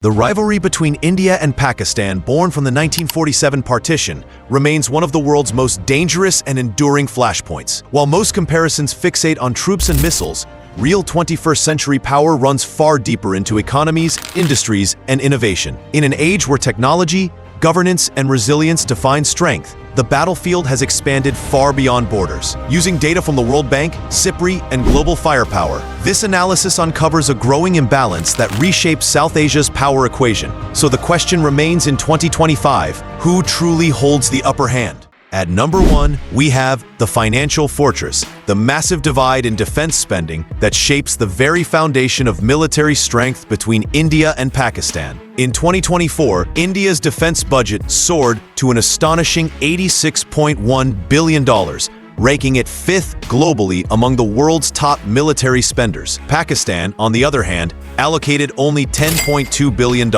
The rivalry between India and Pakistan, born from the 1947 partition, remains one of the world's most dangerous and enduring flashpoints. While most comparisons fixate on troops and missiles, real 21st century power runs far deeper into economies, industries, and innovation. In an age where technology, governance, and resilience define strength, the battlefield has expanded far beyond borders. Using data from the World Bank, SIPRI, and global firepower, this analysis uncovers a growing imbalance that reshapes South Asia's power equation. So the question remains in 2025, who truly holds the upper hand? At number 1, we have the financial fortress, the massive divide in defense spending that shapes the very foundation of military strength between India and Pakistan. In 2024, India's defense budget soared to an astonishing $86.1 billion, ranking it 5th globally among the world's top military spenders. Pakistan, on the other hand, allocated only $10.2 billion,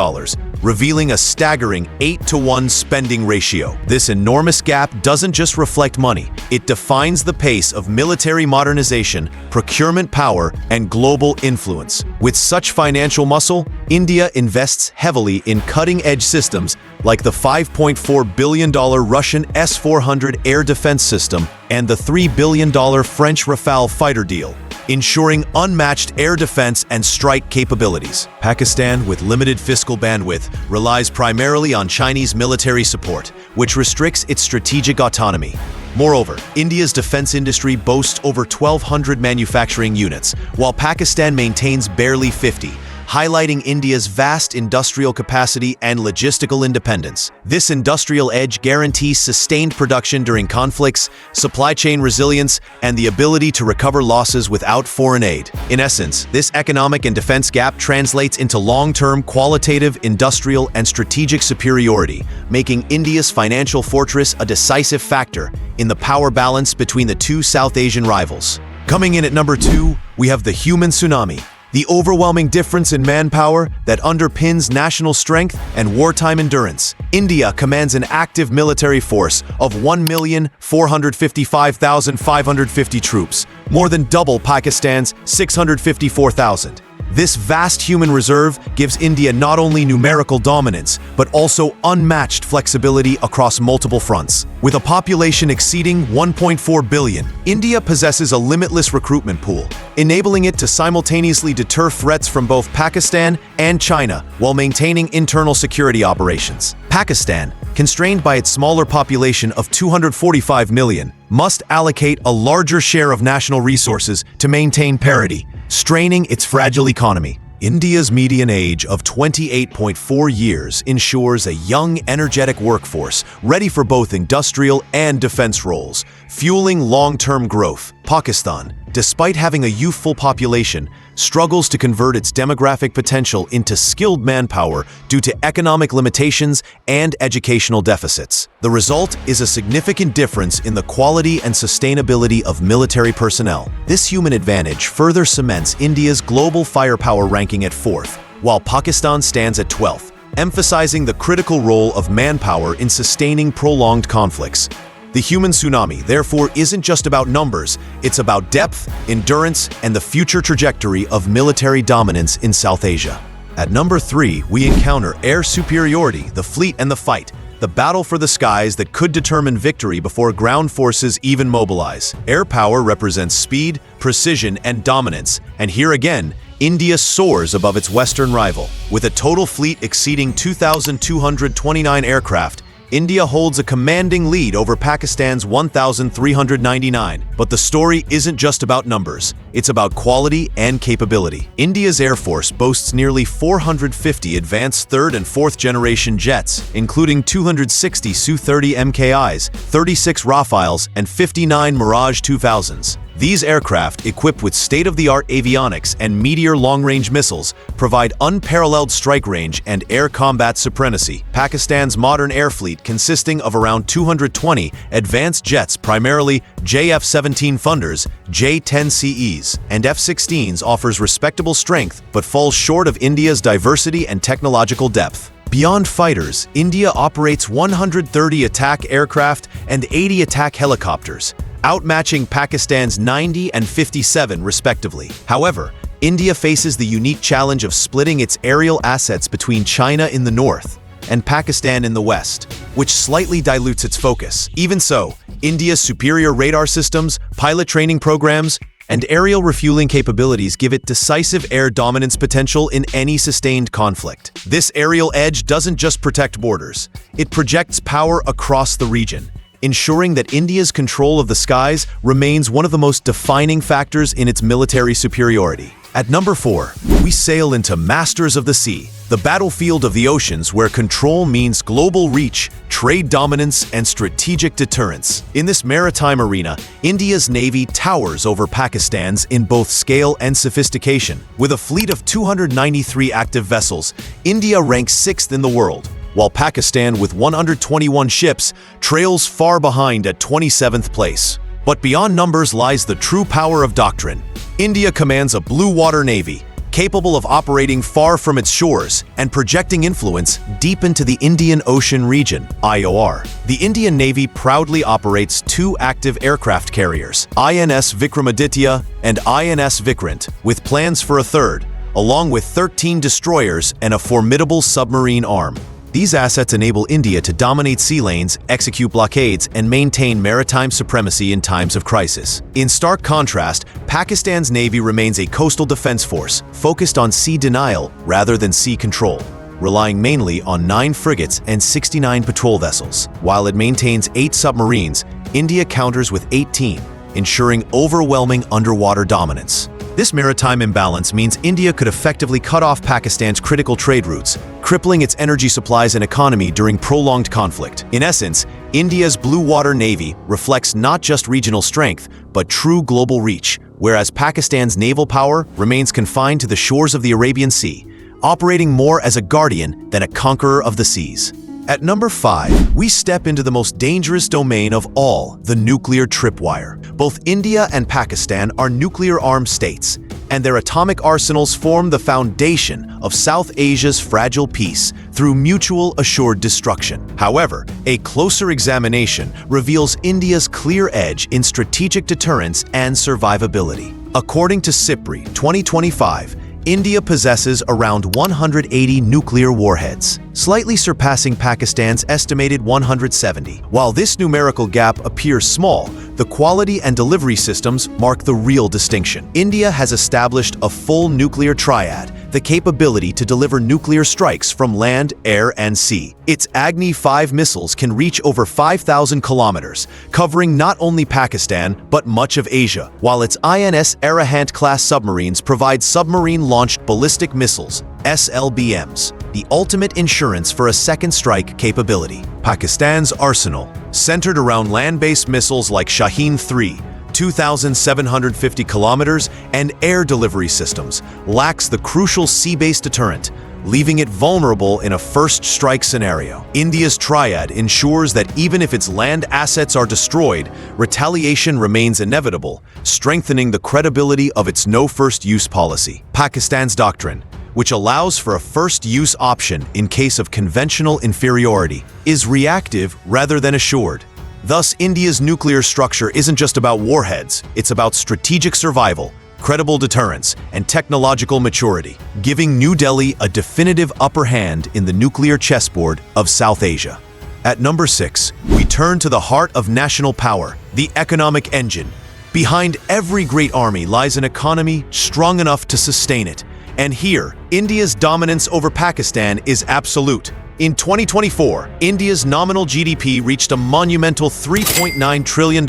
revealing a staggering 8-to-1 spending ratio. This enormous gap doesn't just reflect money, it defines the pace of military modernization, procurement power, and global influence. With such financial muscle, India invests heavily in cutting-edge systems like the $5.4 billion Russian S-400 air defense system and the $3 billion French Rafale fighter deal, ensuring unmatched air defense and strike capabilities. Pakistan, with limited fiscal bandwidth, relies primarily on Chinese military support, which restricts its strategic autonomy. Moreover, India's defense industry boasts over 1,200 manufacturing units, while Pakistan maintains barely 50, highlighting India's vast industrial capacity and logistical independence. This industrial edge guarantees sustained production during conflicts, supply chain resilience, and the ability to recover losses without foreign aid. In essence, this economic and defense gap translates into long-term qualitative, industrial, and strategic superiority, making India's financial fortress a decisive factor in the power balance between the two South Asian rivals. Coming in at number 2, we have the human tsunami, the overwhelming difference in manpower that underpins national strength and wartime endurance. India commands an active military force of 1,455,550 troops, more than double Pakistan's 654,000. This vast human reserve gives India not only numerical dominance, but also unmatched flexibility across multiple fronts. With a population exceeding 1.4 billion, India possesses a limitless recruitment pool, enabling it to simultaneously deter threats from both Pakistan and China while maintaining internal security operations. Pakistan, constrained by its smaller population of 245 million, must allocate a larger share of national resources to maintain parity, straining its fragile economy. India's median age of 28.4 years ensures a young, energetic workforce ready for both industrial and defense roles, fueling long-term growth. Pakistan, despite having a youthful population, struggles to convert its demographic potential into skilled manpower due to economic limitations and educational deficits. The result is a significant difference in the quality and sustainability of military personnel. This human advantage further cements India's global firepower ranking at 4th, while Pakistan stands at 12th, emphasizing the critical role of manpower in sustaining prolonged conflicts. The human tsunami, therefore, isn't just about numbers, it's about depth, endurance, and the future trajectory of military dominance in South Asia. At number 3, we encounter air superiority, the fleet and the fight, the battle for the skies that could determine victory before ground forces even mobilize. Air power represents speed, precision, and dominance, and here again, India soars above its Western rival. With a total fleet exceeding 2,229 aircraft, India holds a commanding lead over Pakistan's 1,399. But the story isn't just about numbers, it's about quality and capability. India's Air Force boasts nearly 450 advanced 3rd and 4th generation jets, including 260 Su-30 MKIs, 36 Rafales, and 59 Mirage 2000s. These aircraft, equipped with state-of-the-art avionics and Meteor long-range missiles, provide unparalleled strike range and air combat supremacy. Pakistan's modern air fleet, consisting of around 220 advanced jets, primarily JF-17 Thunders, J-10CEs, and F-16s, offers respectable strength but falls short of India's diversity and technological depth. Beyond fighters, India operates 130 attack aircraft and 80 attack helicopters, outmatching Pakistan's 90 and 57 respectively. However, India faces the unique challenge of splitting its aerial assets between China in the north and Pakistan in the west, which slightly dilutes its focus. Even so, India's superior radar systems, pilot training programs, and aerial refueling capabilities give it decisive air dominance potential in any sustained conflict. This aerial edge doesn't just protect borders, it projects power across the region, ensuring that India's control of the skies remains one of the most defining factors in its military superiority. At number 4, we sail into Masters of the Sea, the battlefield of the oceans where control means global reach, trade dominance, and strategic deterrence. In this maritime arena, India's navy towers over Pakistan's in both scale and sophistication. With a fleet of 293 active vessels, India ranks 6th in the world, while Pakistan, with 121 ships, trails far behind at 27th place. But beyond numbers lies the true power of doctrine. India commands a blue water navy, capable of operating far from its shores and projecting influence deep into the Indian Ocean region, IOR. The Indian Navy proudly operates 2 active aircraft carriers, INS Vikramaditya and INS Vikrant, with plans for a third, along with 13 destroyers and a formidable submarine arm. These assets enable India to dominate sea lanes, execute blockades, and maintain maritime supremacy in times of crisis. In stark contrast, Pakistan's navy remains a coastal defense force focused on sea denial rather than sea control, relying mainly on 9 frigates and 69 patrol vessels. While it maintains 8 submarines, India counters with 18, ensuring overwhelming underwater dominance. This maritime imbalance means India could effectively cut off Pakistan's critical trade routes, crippling its energy supplies and economy during prolonged conflict. In essence, India's blue water navy reflects not just regional strength, but true global reach, whereas Pakistan's naval power remains confined to the shores of the Arabian Sea, operating more as a guardian than a conqueror of the seas. At number 5, we step into the most dangerous domain of all, the nuclear tripwire. Both India and Pakistan are nuclear-armed states, and their atomic arsenals form the foundation of South Asia's fragile peace through mutual assured destruction. However, a closer examination reveals India's clear edge in strategic deterrence and survivability. According to SIPRI 2025, India possesses around 180 nuclear warheads, slightly surpassing Pakistan's estimated 170. While this numerical gap appears small, the quality and delivery systems mark the real distinction. India has established a full nuclear triad, the capability to deliver nuclear strikes from land, air, and sea. Its Agni 5 missiles can reach over 5,000 kilometers, covering not only Pakistan, but much of Asia, while its INS Arahant-class submarines provide submarine-launched ballistic missiles, SLBMs, the ultimate insurance for a second strike capability. Pakistan's arsenal, centered around land-based missiles like Shaheen-3, 2,750 kilometers, and air delivery systems, lacks the crucial sea-based deterrent, leaving it vulnerable in a first strike scenario. India's triad ensures that even if its land assets are destroyed, retaliation remains inevitable, strengthening the credibility of its no first use policy. Pakistan's doctrine, which allows for a first-use option in case of conventional inferiority, is reactive rather than assured. Thus, India's nuclear structure isn't just about warheads, it's about strategic survival, credible deterrence, and technological maturity, giving New Delhi a definitive upper hand in the nuclear chessboard of South Asia. At number 6, we turn to the heart of national power, the economic engine. Behind every great army lies an economy strong enough to sustain it. And here, India's dominance over Pakistan is absolute. In 2024, India's nominal GDP reached a monumental $3.9 trillion,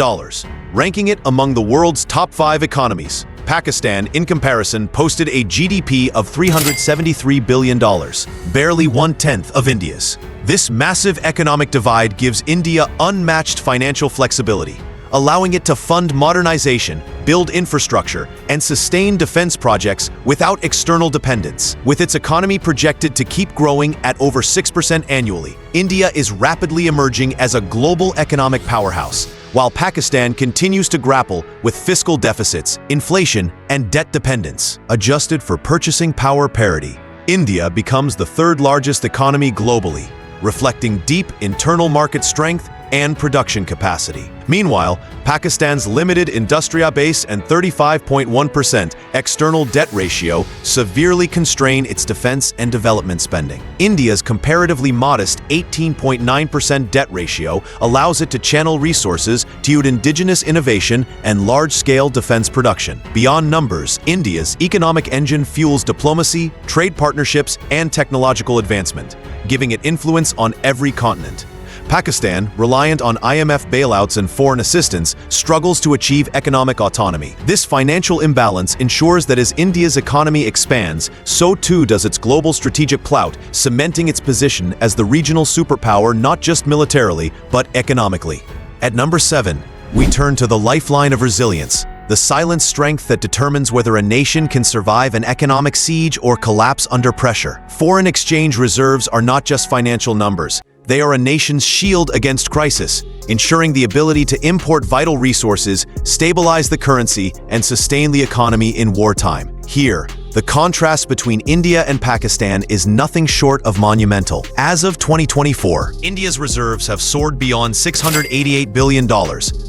ranking it among the world's top 5 economies. Pakistan, in comparison, posted a GDP of $373 billion, barely 1/10 of India's. This massive economic divide gives India unmatched financial flexibility, allowing it to fund modernization, build infrastructure, and sustain defense projects without external dependence. With its economy projected to keep growing at over 6% annually, India is rapidly emerging as a global economic powerhouse, while Pakistan continues to grapple with fiscal deficits, inflation, and debt dependence. Adjusted for purchasing power parity, India becomes the 3rd largest economy globally, reflecting deep internal market strength and production capacity. Meanwhile, Pakistan's limited industrial base and 35.1% external debt ratio severely constrain its defense and development spending. India's comparatively modest 18.9% debt ratio allows it to channel resources to indigenous innovation and large-scale defense production. Beyond numbers, India's economic engine fuels diplomacy, trade partnerships, and technological advancement, giving it influence on every continent. Pakistan, reliant on IMF bailouts and foreign assistance, struggles to achieve economic autonomy. This financial imbalance ensures that as India's economy expands, so too does its global strategic clout, cementing its position as the regional superpower not just militarily, but economically. At number 7, we turn to the lifeline of resilience, the silent strength that determines whether a nation can survive an economic siege or collapse under pressure. Foreign exchange reserves are not just financial numbers. They are a nation's shield against crisis, ensuring the ability to import vital resources, stabilize the currency, and sustain the economy in wartime. Here, the contrast between India and Pakistan is nothing short of monumental. As of 2024, India's reserves have soared beyond $688 billion,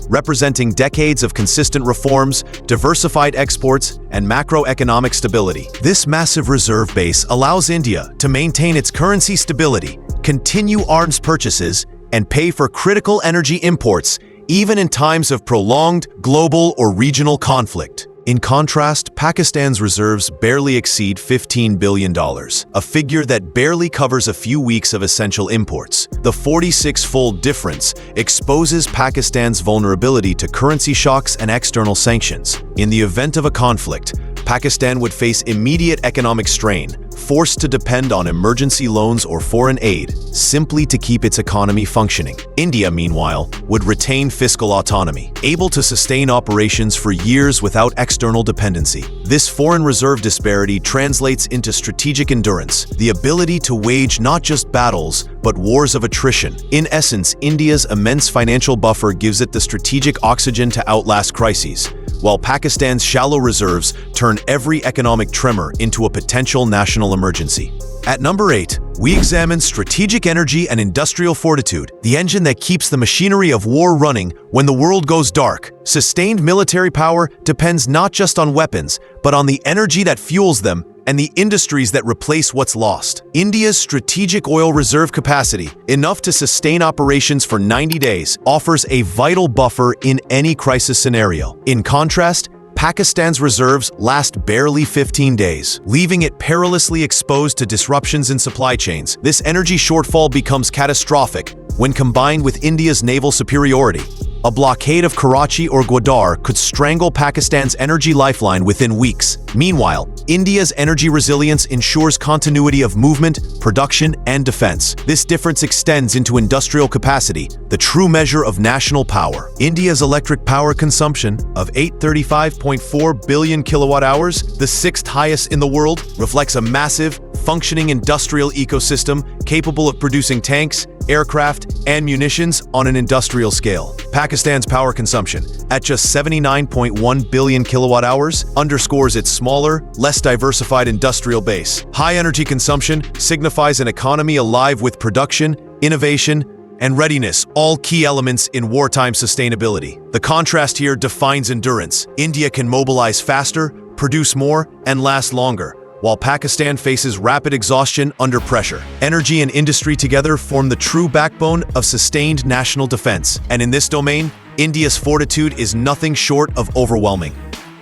representing decades of consistent reforms, diversified exports, and macroeconomic stability. This massive reserve base allows India to maintain its currency stability, continue arms purchases, and pay for critical energy imports, even in times of prolonged global or regional conflict. In contrast, Pakistan's reserves barely exceed $15 billion, a figure that barely covers a few weeks of essential imports. The 46-fold difference exposes Pakistan's vulnerability to currency shocks and external sanctions. In the event of a conflict, Pakistan would face immediate economic strain, forced to depend on emergency loans or foreign aid simply to keep its economy functioning. India, meanwhile, would retain fiscal autonomy, able to sustain operations for years without external dependency. This foreign reserve disparity translates into strategic endurance, the ability to wage not just battles, but wars of attrition. In essence, India's immense financial buffer gives it the strategic oxygen to outlast crises, while Pakistan's shallow reserves turn every economic tremor into a potential national emergency. At number 8, we examine strategic energy and industrial fortitude, the engine that keeps the machinery of war running when the world goes dark. Sustained military power depends not just on weapons, but on the energy that fuels them and the industries that replace what's lost. India's strategic oil reserve capacity, enough to sustain operations for 90 days, offers a vital buffer in any crisis scenario. In contrast, Pakistan's reserves last barely 15 days, leaving it perilously exposed to disruptions in supply chains. This energy shortfall becomes catastrophic when combined with India's naval superiority. A blockade of Karachi or Gwadar could strangle Pakistan's energy lifeline within weeks. Meanwhile, India's energy resilience ensures continuity of movement, production, and defense. This difference extends into industrial capacity, the true measure of national power. India's electric power consumption of 835.4 billion kilowatt-hours, the 6th highest in the world, reflects a massive, functioning industrial ecosystem capable of producing tanks, aircraft, and munitions on an industrial scale. Pakistan's power consumption, at just 79.1 billion kilowatt-hours, underscores its smaller, less diversified industrial base. High energy consumption signifies an economy alive with production, innovation, and readiness, all key elements in wartime sustainability. The contrast here defines endurance. India can mobilize faster, produce more, and last longer, while Pakistan faces rapid exhaustion under pressure. Energy and industry together form the true backbone of sustained national defense. And in this domain, India's fortitude is nothing short of overwhelming.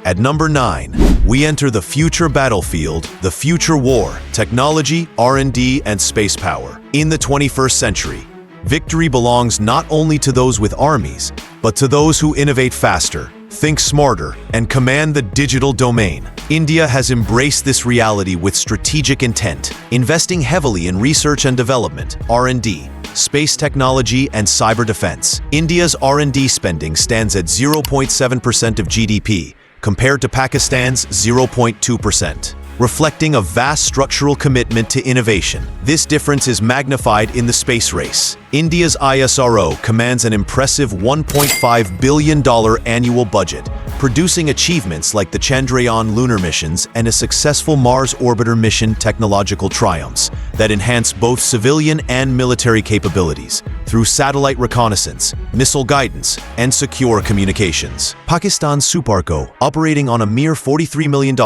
At number 9, we enter the future battlefield, the future war, technology, R&D, and space power. In the 21st century, victory belongs not only to those with armies, but to those who innovate faster, think smarter, and command the digital domain. India has embraced this reality with strategic intent, investing heavily in research and development, R&D, space technology, and cyber defense. India's R&D spending stands at 0.7% of GDP, compared to Pakistan's 0.2%. Reflecting a vast structural commitment to innovation. This difference is magnified in the space race. India's ISRO commands an impressive $1.5 billion annual budget, producing achievements like the Chandrayaan lunar missions and a successful Mars orbiter mission technological triumphs. that enhance both civilian and military capabilities through satellite reconnaissance, missile guidance, and secure communications. Pakistan's Suparco, operating on a mere $43 million,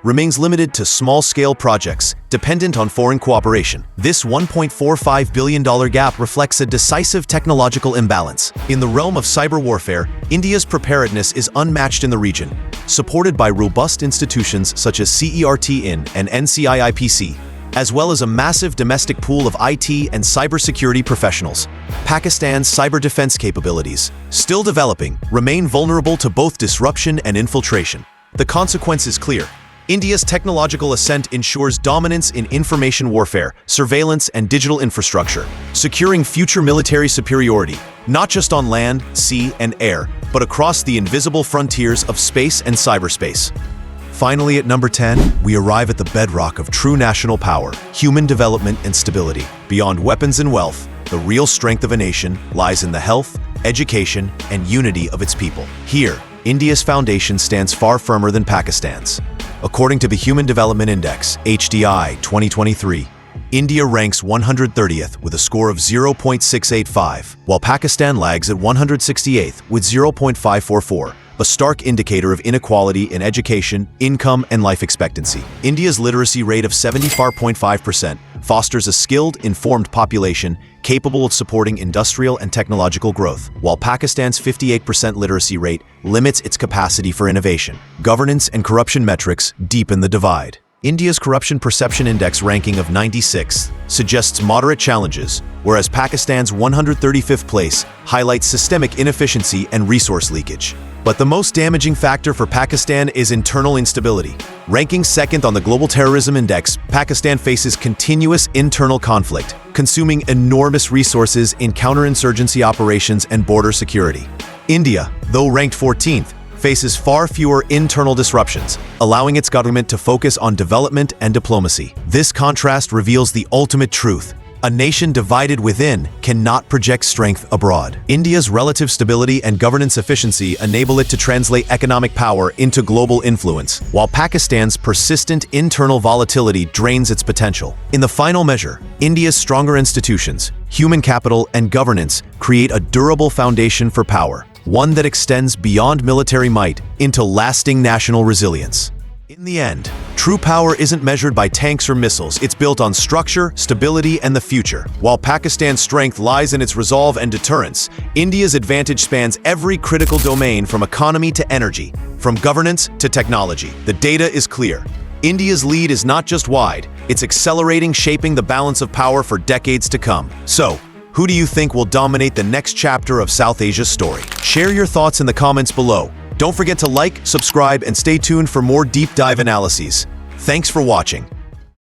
remains limited to small-scale projects dependent on foreign cooperation. This $1.45 billion gap reflects a decisive technological imbalance. In the realm of cyber warfare, India's preparedness is unmatched in the region, supported by robust institutions such as CERT-IN and NCIIPC, as well as a massive domestic pool of IT and cybersecurity professionals. Pakistan's cyber defense capabilities, still developing, remain vulnerable to both disruption and infiltration. The consequence is clear. India's technological ascent ensures dominance in information warfare, surveillance, and digital infrastructure, securing future military superiority, not just on land, sea, and air, but across the invisible frontiers of space and cyberspace. Finally, at number 10, we arrive at the bedrock of true national power, human development and stability. Beyond weapons and wealth, the real strength of a nation lies in the health, education, and unity of its people. Here, India's foundation stands far firmer than Pakistan's. According to the Human Development Index, HDI 2023, India ranks 130th with a score of 0.685, while Pakistan lags at 168th with 0.544. A stark indicator of inequality in education, income, and life expectancy. India's literacy rate of 74.5% fosters a skilled, informed population capable of supporting industrial and technological growth, while Pakistan's 58% literacy rate limits its capacity for innovation. Governance and corruption metrics deepen the divide. India's Corruption Perception Index ranking of 96 suggests moderate challenges, whereas Pakistan's 135th place highlights systemic inefficiency and resource leakage. But the most damaging factor for Pakistan is internal instability. Ranking second on the Global Terrorism Index, Pakistan faces continuous internal conflict, consuming enormous resources in counterinsurgency operations and border security. India, though ranked 14th, faces far fewer internal disruptions, allowing its government to focus on development and diplomacy. This contrast reveals the ultimate truth. A nation divided within cannot project strength abroad. India's relative stability and governance efficiency enable it to translate economic power into global influence, while Pakistan's persistent internal volatility drains its potential. In the final measure, India's stronger institutions, human capital, and governance create a durable foundation for power, one that extends beyond military might into lasting national resilience. In the end, true power isn't measured by tanks or missiles. It's built on structure, stability, and the future. While Pakistan's strength lies in its resolve and deterrence, India's advantage spans every critical domain from economy to energy, from governance to technology. The data is clear. India's lead is not just wide, it's accelerating, shaping the balance of power for decades to come. So, who do you think will dominate the next chapter of South Asia's story? Share your thoughts in the comments below. Don't forget to like, subscribe, and stay tuned for more deep dive analyses. Thanks for watching.